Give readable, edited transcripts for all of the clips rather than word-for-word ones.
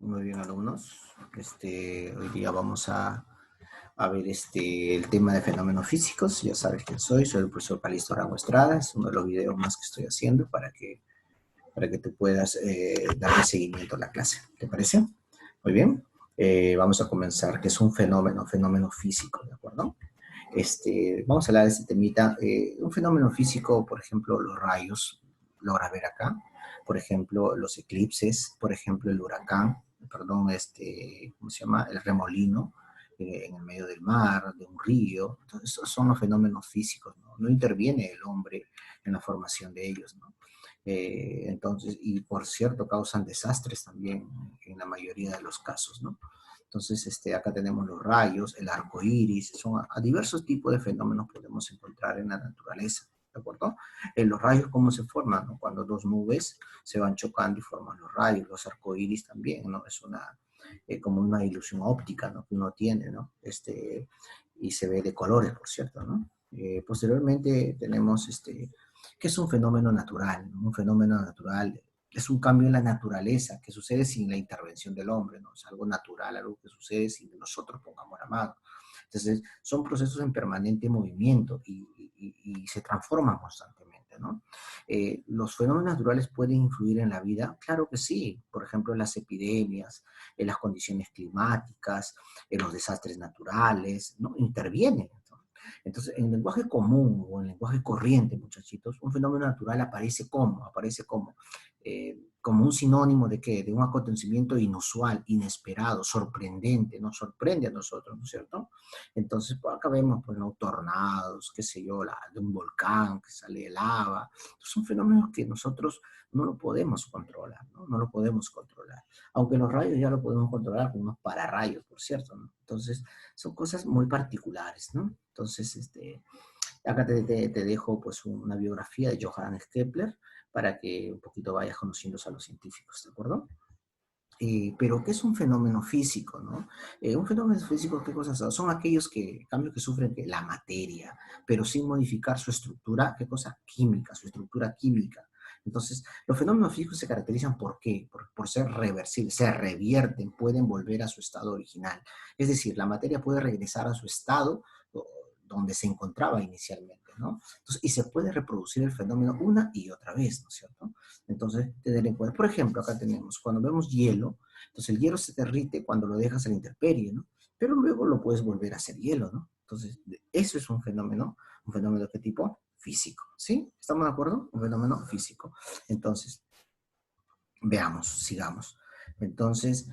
Muy bien, alumnos. Hoy día vamos a ver el tema de fenómenos físicos. Ya sabes quién soy el profesor Calixto Arango Estrada. Es uno de los videos más que estoy haciendo para que tú puedas darle seguimiento a la clase. ¿Te parece? Muy bien. Vamos a comenzar, que es un fenómeno físico, ¿de acuerdo? Vamos a hablar de este temita. Un fenómeno físico, por ejemplo, los rayos, logras ver acá. Por ejemplo, los eclipses, por ejemplo, el huracán, perdón, ¿cómo se llama? El remolino en el medio del mar, de un río. Entonces, esos son los fenómenos físicos, ¿no? No interviene el hombre en la formación de ellos, ¿no? Entonces, y por cierto, causan desastres también en la mayoría de los casos, ¿no? Entonces, acá tenemos los rayos, el arco iris, son a diversos tipos de fenómenos podemos encontrar en la naturaleza, ¿de acuerdo? Los rayos, ¿cómo se forman? ¿No? Cuando dos nubes se van chocando y forman los rayos, los arcoíris también, ¿no? Es como una ilusión óptica, ¿no? Que uno tiene, ¿no? Y se ve de colores, por cierto, ¿no? Posteriormente tenemos, que es un fenómeno natural, ¿no? Un fenómeno natural es un cambio en la naturaleza que sucede sin la intervención del hombre, ¿no? Es algo natural, algo que sucede sin que nosotros pongamos la mano. Entonces, son procesos en permanente movimiento y se transforman constantemente, ¿no? ¿Los fenómenos naturales pueden influir en la vida? Claro que sí. Por ejemplo, en las epidemias, en las condiciones climáticas, en los desastres naturales, ¿no? Intervienen. Entonces, en lenguaje común o en lenguaje corriente, muchachitos, un fenómeno natural aparece como un sinónimo de qué, de un acontecimiento inusual, inesperado, sorprendente, nos sorprende a nosotros, ¿no es cierto? Entonces, pues acá vemos, pues, ¿no? Tornados, qué sé yo, de un volcán que sale de lava. Son fenómenos que nosotros no lo podemos controlar, ¿no? No lo podemos controlar. Aunque los rayos ya lo podemos controlar con unos pararrayos, por cierto, ¿no? Entonces, son cosas muy particulares, ¿no? Entonces, acá te dejo pues una biografía de Johannes Kepler para que un poquito vayas conociendo a los científicos, ¿de acuerdo? Pero, ¿qué es un fenómeno físico, no? Un fenómeno físico, ¿qué cosas son? Son aquellos cambios que sufren la materia, pero sin modificar su estructura, ¿qué cosa? Química, su estructura química. Entonces, los fenómenos físicos se caracterizan ¿por qué? Por ser reversibles, se revierten, pueden volver a su estado original. Es decir, la materia puede regresar a su estado donde se encontraba inicialmente, ¿no? Entonces, y se puede reproducir el fenómeno una y otra vez, ¿no es cierto? Entonces, tener en cuenta, por ejemplo, acá tenemos, cuando vemos hielo, entonces el hielo se derrite cuando lo dejas a la intemperie, ¿no? Pero luego lo puedes volver a hacer hielo, ¿no? Entonces, eso es un fenómeno de qué tipo? Físico, ¿sí? ¿Estamos de acuerdo? Un fenómeno físico. Entonces, veamos, sigamos. Entonces,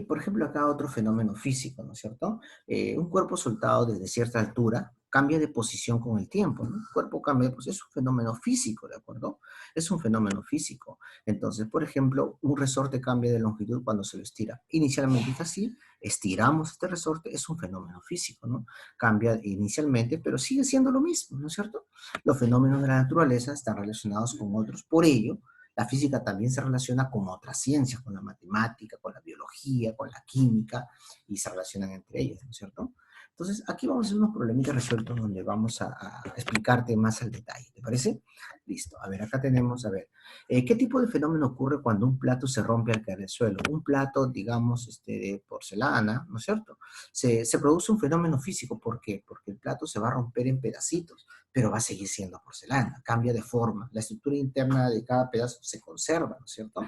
por ejemplo, acá otro fenómeno físico, ¿no es cierto? Un cuerpo soltado desde cierta altura cambia de posición con el tiempo, ¿no? El cuerpo cambia, pues es un fenómeno físico, ¿de acuerdo? Es un fenómeno físico. Entonces, por ejemplo, un resorte cambia de longitud cuando se lo estira. Inicialmente es así, estiramos este resorte, es un fenómeno físico, ¿no? Cambia inicialmente, pero sigue siendo lo mismo, ¿no es cierto? Los fenómenos de la naturaleza están relacionados con otros. Por ello, la física también se relaciona con otras ciencias, con la matemática, con la biología, con la química, y se relacionan entre ellas, ¿no es cierto? Entonces, aquí vamos a hacer unos problemitas resueltos donde vamos a explicarte más al detalle, ¿te parece? Listo. A ver, acá tenemos, a ver, ¿qué tipo de fenómeno ocurre cuando un plato se rompe al caer al suelo? Un plato, digamos, de porcelana, ¿no es cierto? Se produce un fenómeno físico, ¿por qué? Porque el plato se va a romper en pedacitos, pero va a seguir siendo porcelana, cambia de forma. La estructura interna de cada pedazo se conserva, ¿no es cierto?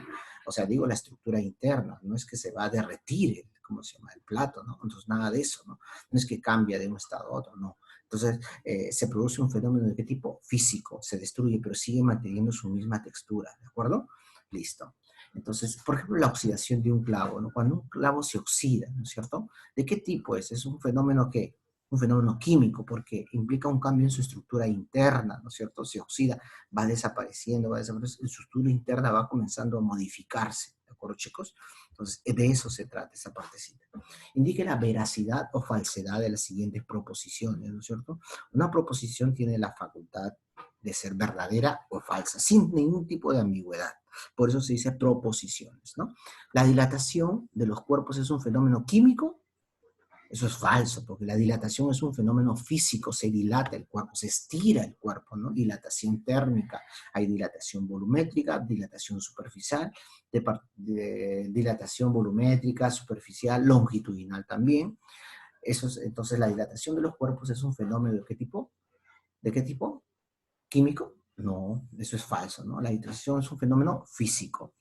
O sea, digo la estructura interna, no es que se va a derretir, ¿cómo se llama? El plato, ¿no? Entonces, nada de eso, ¿no? No es que cambia de un estado a otro, no. Entonces, se produce un fenómeno de qué tipo? Físico, se destruye, pero sigue manteniendo su misma textura, ¿de acuerdo? Listo. Entonces, por ejemplo, la oxidación de un clavo, ¿no? Cuando un clavo se oxida, ¿no es cierto? ¿De qué tipo es? Es un fenómeno que un fenómeno químico, porque implica un cambio en su estructura interna, ¿no es cierto? Se oxida, va desapareciendo, su estructura interna va comenzando a modificarse, ¿de acuerdo, chicos? Entonces, de eso se trata esa partecita. Indique la veracidad o falsedad de las siguientes proposiciones, ¿no es cierto? Una proposición tiene la facultad de ser verdadera o falsa, sin ningún tipo de ambigüedad. Por eso se dice proposiciones, ¿no? La dilatación de los cuerpos es un fenómeno químico, Eso es falso, porque la dilatación es un fenómeno físico, se dilata el cuerpo, se estira el cuerpo, ¿no? Dilatación térmica, hay dilatación volumétrica, dilatación superficial, dilatación volumétrica, superficial, longitudinal también. Entonces, la dilatación de los cuerpos es un fenómeno ¿de qué tipo? ¿De qué tipo? ¿Químico? No, eso es falso, ¿no? La dilatación es un fenómeno físico.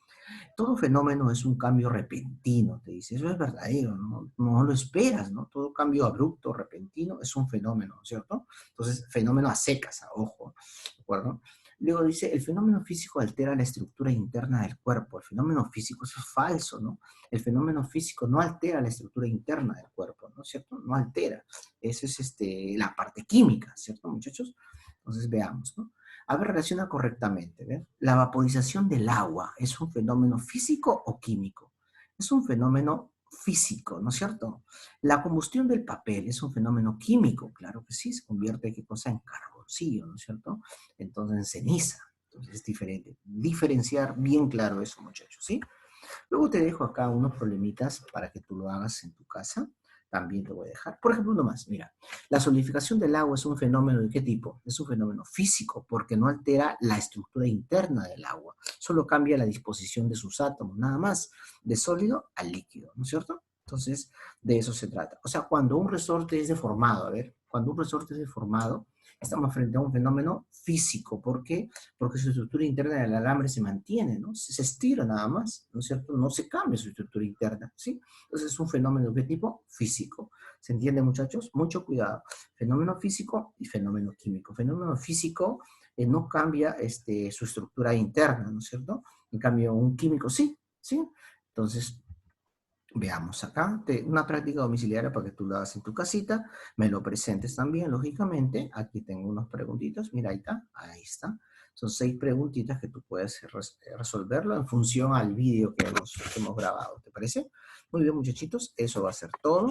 Todo fenómeno es un cambio repentino, te dice. Eso es verdadero, ¿no? No lo esperas, ¿no? Todo cambio abrupto, repentino, es un fenómeno, ¿cierto? Entonces, fenómeno a secas, a ojo, ¿de acuerdo? Luego dice, el fenómeno físico altera la estructura interna del cuerpo. El fenómeno físico, eso es falso, ¿no? El fenómeno físico no altera la estructura interna del cuerpo, ¿no es cierto? No altera. Eso es la parte química, ¿cierto, muchachos? Entonces, veamos, ¿no? A ver, relaciona correctamente. ¿Ves? La vaporización del agua es un fenómeno físico o químico. Es un fenómeno físico, ¿no es cierto? La combustión del papel es un fenómeno químico, claro que sí, se convierte ¿qué cosa? En carboncillo, ¿no es cierto? Entonces en ceniza. Entonces es diferente. Diferenciar bien claro eso, muchachos, ¿sí? Luego te dejo acá unos problemitas para que tú lo hagas en tu casa. También te voy a dejar. Por ejemplo, uno más. Mira, la solidificación del agua es un fenómeno ¿de qué tipo? Es un fenómeno físico porque no altera la estructura interna del agua. Solo cambia la disposición de sus átomos, nada más, de sólido a líquido, ¿no es cierto? Entonces, de eso se trata. O sea, cuando un resorte es deformado, a ver, cuando un resorte es deformado, estamos frente a un fenómeno físico. ¿Por qué? Porque su estructura interna del alambre se mantiene, ¿no? Se estira nada más, ¿no es cierto? No se cambia su estructura interna, ¿sí? Entonces es un fenómeno de tipo físico. ¿Se entiende, muchachos? Mucho cuidado. Fenómeno físico y fenómeno químico. Fenómeno físico no cambia su estructura interna, ¿no es cierto? En cambio, un químico sí, ¿sí? Entonces, veamos acá, una práctica domiciliaria para que tú lo hagas en tu casita, me lo presentes también, lógicamente. Aquí tengo unas preguntitas, mira, ahí está. Son 6 preguntitas que tú puedes resolverlo en función al vídeo que hemos grabado, ¿te parece? Muy bien, muchachitos, eso va a ser todo.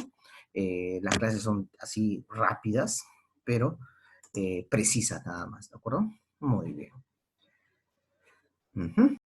Las clases son así rápidas, pero precisas nada más, ¿de acuerdo? Muy bien.